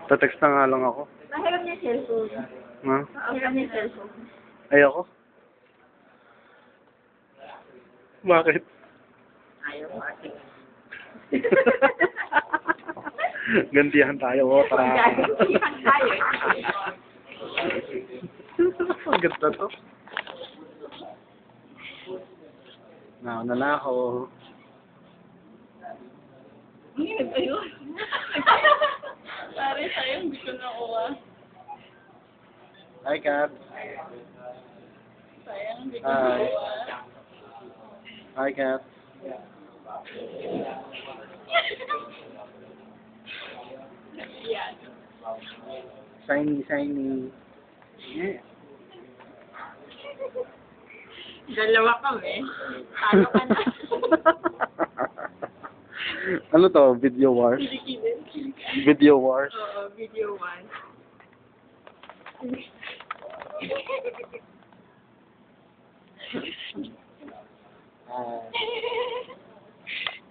Tatext na nga lang ako. Mahirap niya cellphone. Ha? Mahirap niya cellphone. Ayoko. Bakit? Ayaw mo ate. Gantihan tayo. Oh, tara. Gantihan tayo. Ang ganda to. Nauna na ako. Ngayon tayo. Pare sa'yo, hindi ko nakuha. Hi, Kat. Sayang, hindi ko Hi. nakuha. Hi, Kat. Yan. Shiny. Yeah. Dalawa kami. Talo ka na. Ano to? Video wars? Kilikilin. Video wars? Oo, video one.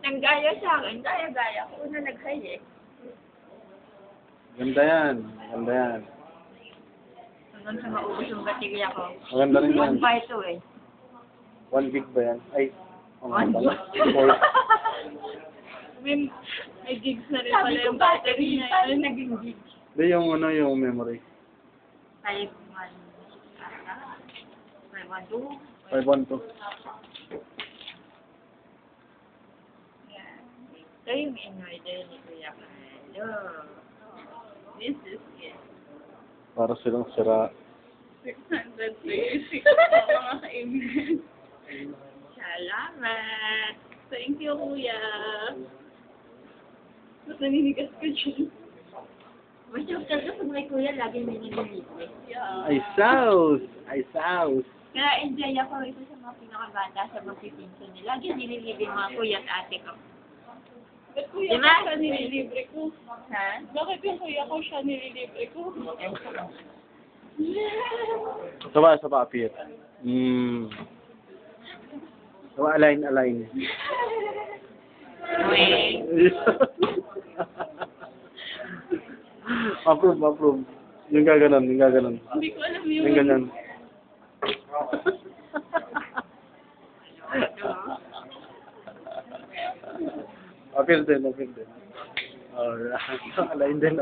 Nanggaya sa akin. Gaya-gaya ko na nag-hi eh. Ganda yan. Ganda yan. Hanggang sa maubos yung baterya ko. Maganda rin yan. 1 by 2 eh. 1 gig ba yan? Ay. One pala. gig. Four. May gigs na rin pala yung battery niya. Ano naging gig? Hindi yung ano yung memory. 512. 512. Yan. Ito yung in-order ni Kuya Carlo. This is it. Para silang sira. 636 mga kaibigan. Salamat. Thank you, Kuya. Mas naninigas ko dyan. Mas yung talaga sa mga Kuya, lagi may nanilibre. Yeah. Ay, sauce! Ay, sauce! Kaya enjoy ako ito sa mga pinakabata sa magpipinsan nila. Lagi nililibre yung mga kuya at ate ko. Ba't kuya Diba? ko siya nililibre ko? Ha? Bakit yung kuya ko siya nililibre ko? Sa papir. So, align. Wait. approve. Yung gaganon. Hindi ko alam yun. Yung ganyan. Appeal din. Alright. Align din.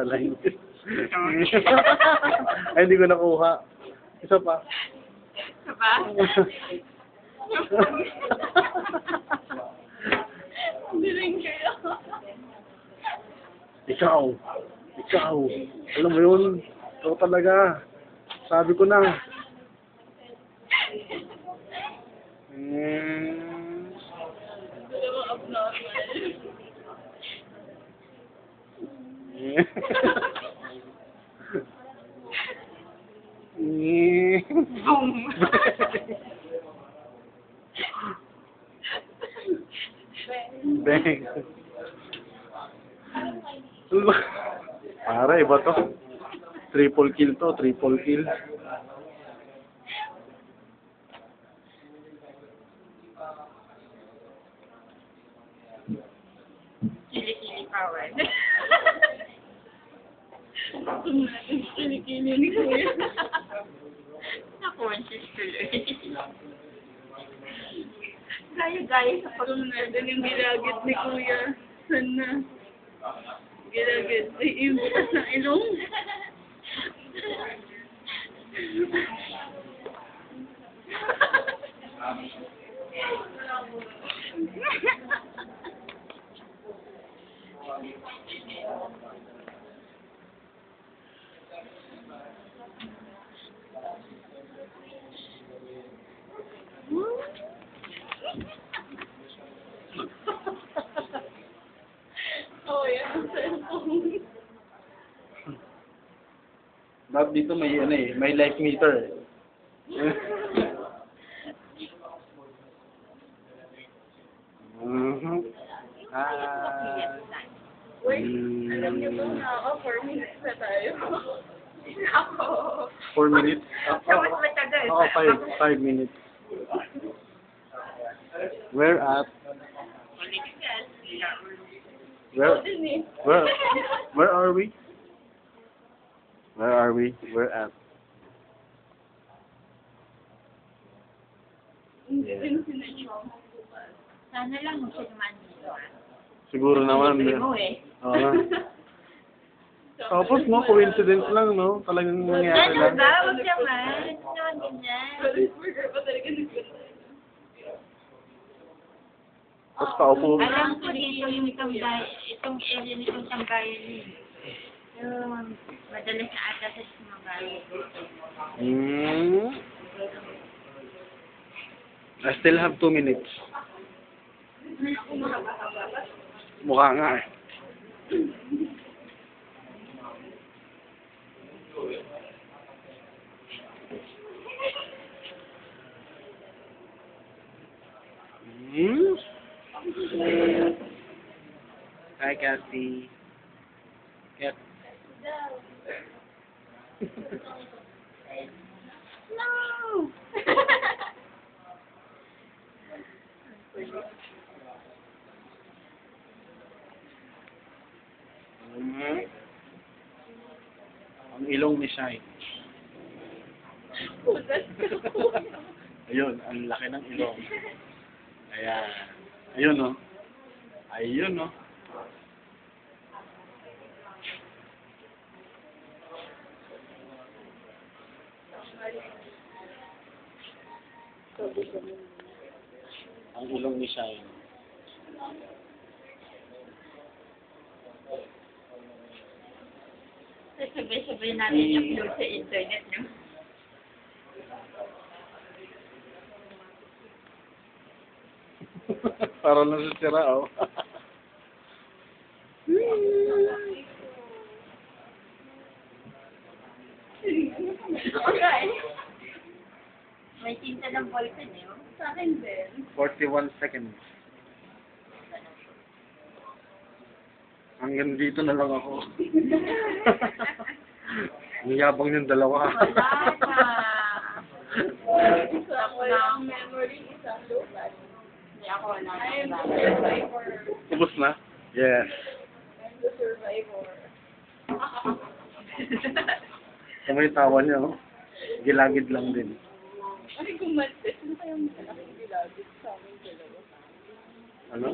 Ay, hindi ko nakuha. Isa pa. Diba? Hindi rin kayo. Ikaw. Alam mo yun? Ikaw talaga. Sabi ko na. Pero abnormal. Boom! Bang. Para, iba to. Triple kill. Kili-kili power. Kilikili ni kuya. Na-conscious tuloy. Gaya-gaya sa pag... Nandun yung gilagid ni kuya. Sana. Gilagid. Ay, ibutas ng ilong. Oh, yan. Cellphone. Dapat dito may life meter. Wait, alam niyo ba na ako, 4 minutes na tayo. Ako. 4 minutes? Sa mas matagal. Oo, 5 minutes. We're at Where, Din eh. where are we? Where are we? We're at. Hindi din sinadya. Sana lang siya naman dito. Siguro naman. Libre mo eh. Oo. Tapos, no, coincidence lang, no? Talagang nangyari Ano lang. ba? Huwag naman. Hindi naman ganyan. Burger pa talaga nagpunta. Tapos paupo. Alam ko dito yung itong area nitong tambayan eh. Yung madalas na ata sa sumabayan. I still have 2 minutes. Mukha nga eh. Hi, Cassie. Cat. No! Ang ilong ni Shai. Ayun, ang laki ng ilong. Ayan. Ayun, no? Ayun, no? Ang ilong ni Shai. Sabay-sabay namin i-upload sa internet, no? Para lang sa sira, oh. Okay. May tinta ng ballpen eh, oh. Sa akin din. 41 seconds. Hanggang dito na lang ako. Ang yabang yung dalawa. Wala na. Isa ko yung memory, isa low-fat. Hindi ako wala I am na. the survivor. Ubus na? Yes. I'm the survivor. Kung may tawa niya, oh. Gilagid lang din. Ay, kumantis na kayong malaking gilagid sa amin dalawa. Ano?